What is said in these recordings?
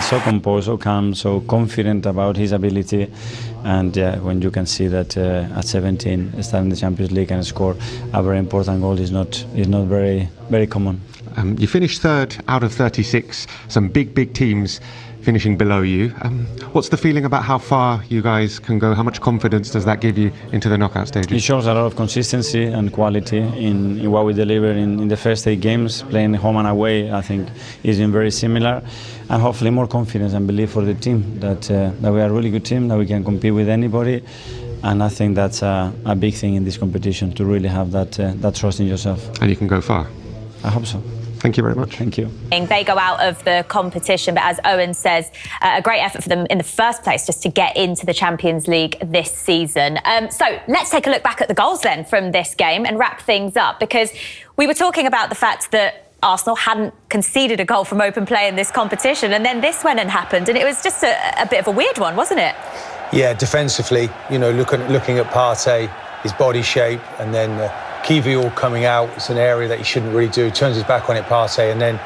so composed, so calm, so confident about his ability. And when you can see that at 17, starting the Champions League and score a very important goal is not very common. You finished third out of 36, some big teams finishing below you. What's the feeling about how far you guys can go? How much confidence does that give you into the knockout stages? It shows a lot of consistency and quality in what we delivered in the first 8 games. Playing home and away, I think, is been very similar, and hopefully more confidence and belief for the team that we are a really good team, that we can compete with anybody. And I think that's a big thing in this competition, to really have that trust in yourself. And you can go far. I hope so. Thank you very much. Thank you. They go out of the competition, but as Owen says, a great effort for them in the first place just to get into the Champions League this season. So let's take a look back at the goals then from this game and wrap things up, because we were talking about the fact that Arsenal hadn't conceded a goal from open play in this competition, and then this went and happened, and it was just a bit of a weird one, wasn't it? Yeah, defensively, you know, looking at Partey, his body shape, and then Kiwior coming out, it's an area that he shouldn't really do. He turns his back on it, Partey, and then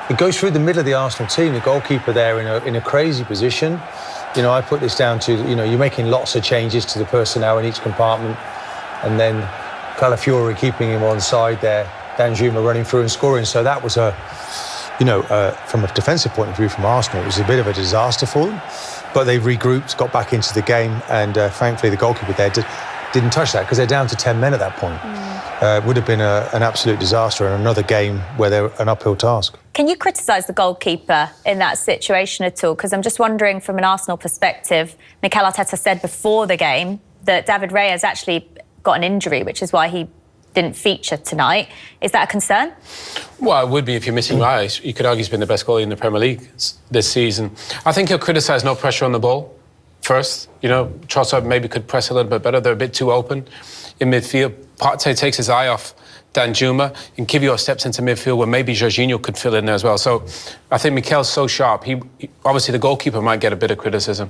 it goes through the middle of the Arsenal team. The goalkeeper there in a crazy position. You know, I put this down to, you know, you're making lots of changes to the personnel in each compartment, and then Calafiori keeping him on side there, Danjuma running through and scoring. So that was from a defensive point of view from Arsenal, it was a bit of a disaster for them. But they regrouped, got back into the game, and thankfully the goalkeeper there didn't touch that, because they're down to 10 men at that point. It would have been an absolute disaster and another game where they're an uphill task. Can you criticise the goalkeeper in that situation at all? Because I'm just wondering, from an Arsenal perspective, Mikel Arteta said before the game that David Raya actually got an injury, which is why he didn't feature tonight. Is that a concern? Well, it would be if you're missing Raya. You could argue he's been the best goalie in the Premier League this season. I think he'll criticise no pressure on the ball first. You know, Trossard maybe could press a little bit better. They're a bit too open in midfield. Partey takes his eye off Danjuma, and Kiwior steps into midfield where maybe Jorginho could fill in there as well. So I think Mikel's so sharp. He obviously, the goalkeeper might get a bit of criticism,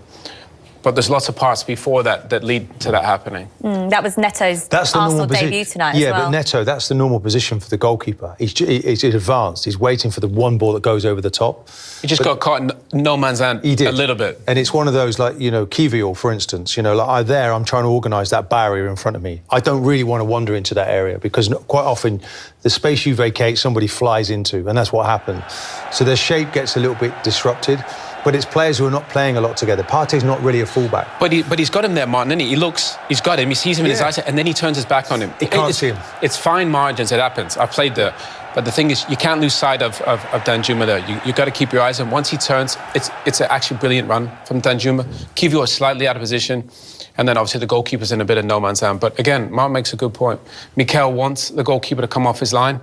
but there's lots of parts before that lead to that happening. That was Neto's Arsenal debut tonight as well. Yeah, but Neto, that's the normal position for the goalkeeper. He's advanced. He's waiting for the one ball that goes over the top. He just got caught in no man's land a little bit. And it's one of those, like, you know, Kiwior, for instance, you know, like I'm trying to organise that barrier in front of me. I don't really want to wander into that area, because quite often the space you vacate, somebody flies into, and that's what happened. So their shape gets a little bit disrupted. But it's players who are not playing a lot together. Partey's not really a fullback. But he's got him there, Martin, isn't he? He's got him, he sees him in his eyes, and then he turns his back on him. He can't see him. It's fine margins, it happens. I've played there. But the thing is, you can't lose sight of Danjuma there. You've got to keep your eyes on. Once he turns, it's an actually brilliant run from Danjuma. Kiwior is slightly out of position, and then obviously the goalkeeper's in a bit of no man's land. But again, Martin makes a good point. Mikel wants the goalkeeper to come off his line,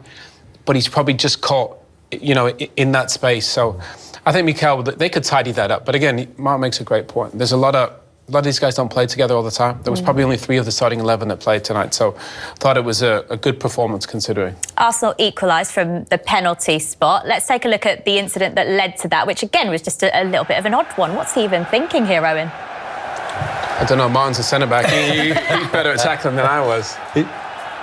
but he's probably just caught, you know, in that space. So I think Mikel, they could tidy that up. But again, Mark makes a great point. There's a lot of these guys don't play together all the time. There was probably only 3 of the starting 11 that played tonight. So I thought it was a good performance considering. Arsenal equalised from the penalty spot. Let's take a look at the incident that led to that, which again was just a little bit of an odd one. What's he even thinking here, Owen? I don't know, Martin's a centre-back. He's better at tackling than I was.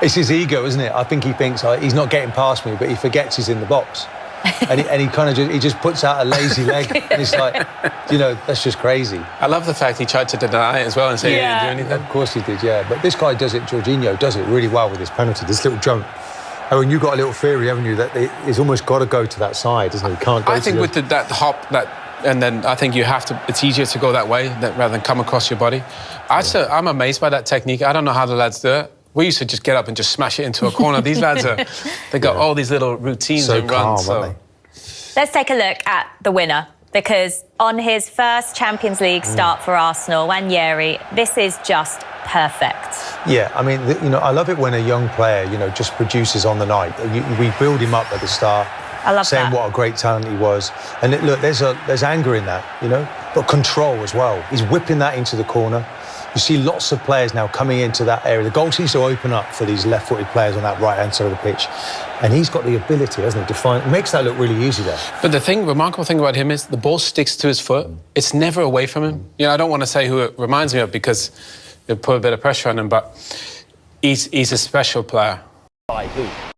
It's his ego, isn't it? I think he thinks, he's not getting past me, but he forgets he's in the box. and he kind of just puts out a lazy leg, and it's like, you know, that's just crazy. I love the fact he tried to deny it as well and say he didn't do anything. Of course he did, yeah. But this guy does it, Jorginho does it really well with his penalty, this little jump. Oh, and you've got a little theory, haven't you, that he's almost got to go to that side, isn't he? He can't go. I think with that hop, and then I think you have to. It's easier to go that way rather than come across your body. I'm amazed by that technique. I don't know how the lads do it. We used to just get up and just smash it into a corner. These lads they got all these little routines and runs. Aren't they? Let's take a look at the winner, because on his first Champions League start for Arsenal, Nwanieri, this is just perfect. Yeah, I mean, you know, I love it when a young player, you know, just produces on the night. We build him up at the start. I love saying that. What a great talent he was. And look, there's anger in that, you know, but control as well. He's whipping that into the corner. You see lots of players now coming into that area. The goal seems to open up for these left-footed players on that right-hand side of the pitch. And he's got the ability, hasn't he, it makes that look really easy there. But the remarkable thing about him is the ball sticks to his foot. It's never away from him. You know, I don't want to say who it reminds me of because it put a bit of pressure on him, but he's a special player. By who?